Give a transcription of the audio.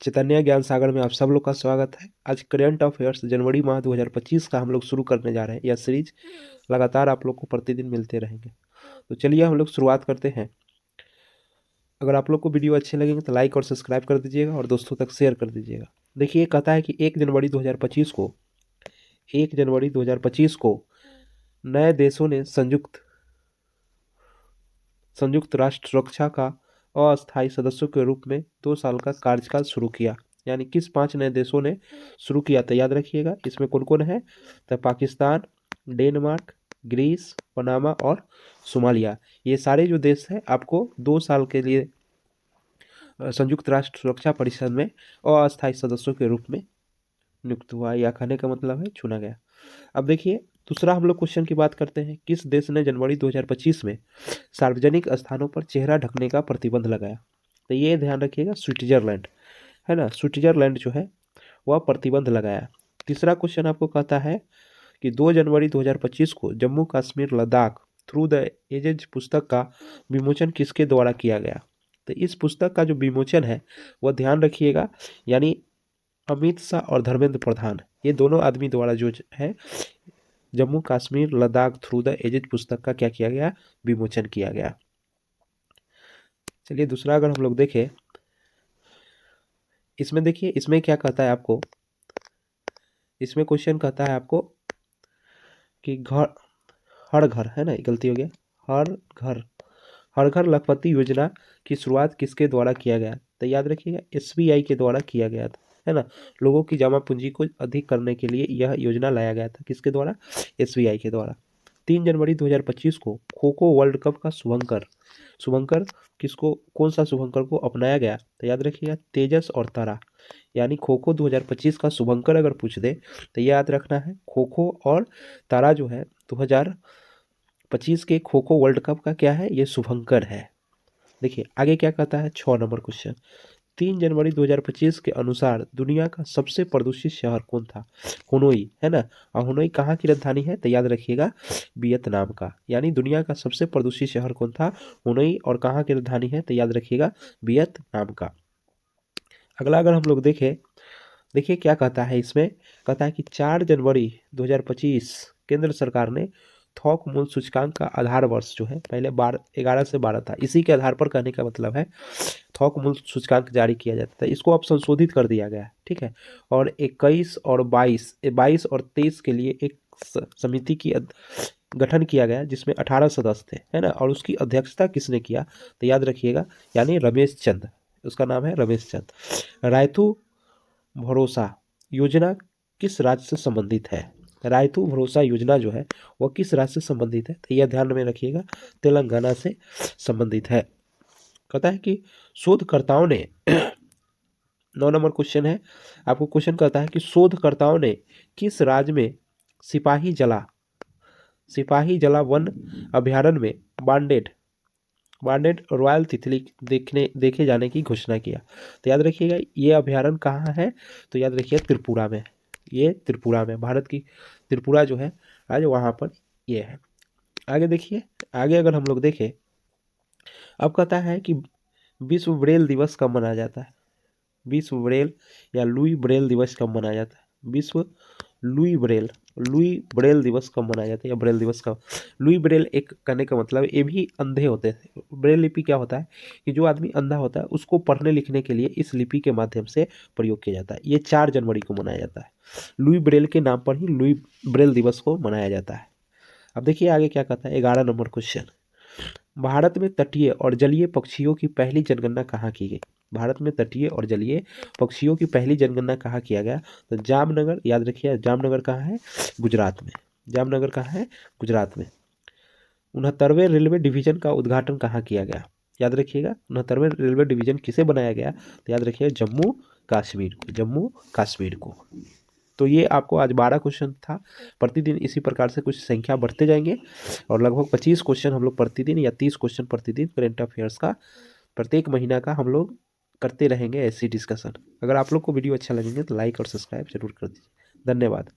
चैतन्य ज्ञान सागर में आप सब लोग का स्वागत है। आज करंट अफेयर्स जनवरी माह 2025 का हम लोग शुरू करने जा रहे हैं। यह सीरीज लगातार आप लोग को प्रतिदिन मिलते रहेंगे। तो चलिए हम लोग शुरुआत करते हैं। अगर आप लोग को वीडियो अच्छे लगेंगे तो लाइक और सब्सक्राइब कर दीजिएगा और दोस्तों तक शेयर कर दीजिएगा। देखिए, कहता है कि 1 जनवरी 2025 को नए देशों ने संयुक्त राष्ट्र सुरक्षा का अस्थायी सदस्यों के रूप में 2 साल का कार्यकाल शुरू किया। यानी किस 5 नए देशों ने शुरू किया तो याद रखिएगा, इसमें कौन कौन है। तो पाकिस्तान, डेनमार्क, ग्रीस, पनामा और सोमालिया। ये सारे जो देश हैं आपको 2 साल के लिए संयुक्त राष्ट्र सुरक्षा परिषद में अस्थायी सदस्यों के रूप में नियुक्त हुआ, या कहने का मतलब है चुना गया। अब देखिए, दूसरा हम लोग क्वेश्चन की बात करते हैं। किस देश ने जनवरी 2025 में सार्वजनिक स्थानों पर चेहरा ढकने का प्रतिबंध लगाया? तो ये ध्यान रखिएगा, स्विट्जरलैंड है ना। स्विट्जरलैंड जो है वह प्रतिबंध लगाया। तीसरा क्वेश्चन आपको कहता है कि 2 जनवरी 2025 को Jammu Kashmir Ladakh through the edges पुस्तक का विमोचन किसके द्वारा किया गया? तो इस पुस्तक का जो विमोचन है वह ध्यान रखिएगा, यानी अमित शाह और धर्मेंद्र प्रधान, ये दोनों आदमी द्वारा जो है Jammu Kashmir Ladakh through the edges पुस्तक का क्या किया गया? विमोचन किया गया। चलिए दूसरा अगर हम लोग देखें, इसमें देखिए, इसमें क्या कहता है आपको, इसमें क्वेश्चन कहता है आपको कि घर हर घर है ना, गलती हो गया, हर घर लखपति योजना की शुरुआत किसके द्वारा किया गया? तो याद रखिएगा, एसबीआई के द्वारा किया गया था, है ना। लोगों की जमा पूंजी को अधिक करने के लिए यह योजना लाया गया था। किसके द्वारा? एसबीआई के द्वारा। 3 जनवरी 2025 को खो खो वर्ल्ड कप का शुभंकर किसको, कौन सा शुभंकर को अपनाया गया? तो याद रखिएगा, तेजस और तारा। यानी खो खो 2025 का शुभंकर अगर पूछ दे तो ये याद रखना है, खो खो और तारा जो है 2025 के खो खो वर्ल्ड कप का क्या है? ये शुभंकर है। देखिए आगे क्या कहता है, 6 नंबर क्वेश्चन। 3 जनवरी 2025 के अनुसार दुनिया का सबसे प्रदूषित शहर कौन था? हुनोई, है ना। और हुनोई कहाँ की राजधानी है? तो याद रखिएगा, वियतनाम का। यानी दुनिया का सबसे प्रदूषित शहर कौन था? हुनोई। और कहाँ की राजधानी है? तो याद रखिएगा, वियतनाम का। अगला अगर हम लोग देखें, देखिए क्या कहता है इसमें, कहता है कि 4 जनवरी 2025 केंद्र सरकार ने थोक मूल्य सूचकांक का आधार वर्ष जो है, पहले 11 से 12 था, इसी के आधार पर कहने का मतलब है थोक मूल्य सूचकांक जारी किया जाता था। इसको अब संशोधित कर दिया गया है, ठीक है। और 21 और 22 और 23 के लिए एक समिति की गठन किया गया जिसमें 18 सदस्य थे, है ना। और उसकी अध्यक्षता किसने किया? तो याद रखिएगा, यानी रमेश चंद, उसका नाम है रमेश चंद। रायतू भरोसा योजना किस राज्य से संबंधित है? रायतू भरोसा योजना जो है वह किस राज्य से संबंधित है? तो यह ध्यान में रखिएगा, तेलंगाना से संबंधित है। कहता है कि शोधकर्ताओं ने 9 नंबर क्वेश्चन है, आपको क्वेश्चन कहता है कि शोधकर्ताओं ने किस राज्य में सिपाही जला वन अभ्यारण्य में बांडेड रॉयल तितली देखे जाने की घोषणा किया? तो याद रखिएगा, ये अभ्यारण्य कहाँ है? तो याद रखिए त्रिपुरा में। ये त्रिपुरा में, भारत की त्रिपुरा जो है आज वहाँ पर ये है। आगे देखिए, आगे अगर हम लोग देखें, अब कहता है कि विश्व ब्रेल दिवस कब मनाया जाता है? विश्व ब्रेल या लुई ब्रेल दिवस कब मनाया जाता है? विश्व लुई ब्रेल दिवस कब मनाया जाता है, या ब्रेल दिवस कब? लुई ब्रेल एक कहने का मतलब, ये भी अंधे होते थे। ब्रेल लिपि क्या होता है कि जो आदमी अंधा होता है उसको पढ़ने लिखने के लिए इस लिपि के माध्यम से प्रयोग किया जाता है। ये 4 जनवरी को मनाया जाता है। लुई ब्रेल के नाम पर ही लुई ब्रेल दिवस को मनाया जाता है। अब देखिए आगे क्या कहता है, 11 नंबर क्वेश्चन। भारत में तटीय और जलीय पक्षियों की पहली जनगणना कहाँ की गई? भारत में तटीय और जलीय पक्षियों की पहली जनगणना कहाँ किया गया? तो जामनगर, याद रखिए जामनगर कहाँ है? गुजरात में। जामनगर कहाँ है? गुजरात में। 69वें रेलवे डिवीजन का उद्घाटन कहाँ किया गया? याद रखिएगा, 69वें रेलवे डिवीजन किसे बनाया गया? तो याद रखिएगा, जम्मू कश्मीर को। तो ये आपको आज 12 क्वेश्चन था। प्रतिदिन इसी प्रकार से कुछ संख्या बढ़ते जाएंगे और लगभग 25 क्वेश्चन हम लोग प्रतिदिन, या 30 क्वेश्चन प्रतिदिन करंट अफेयर्स का प्रत्येक महीना का हम लोग करते रहेंगे ऐसी डिस्कशन। अगर आप लोग को वीडियो अच्छा लगेंगे तो लाइक और सब्सक्राइब जरूर कर दीजिए। धन्यवाद।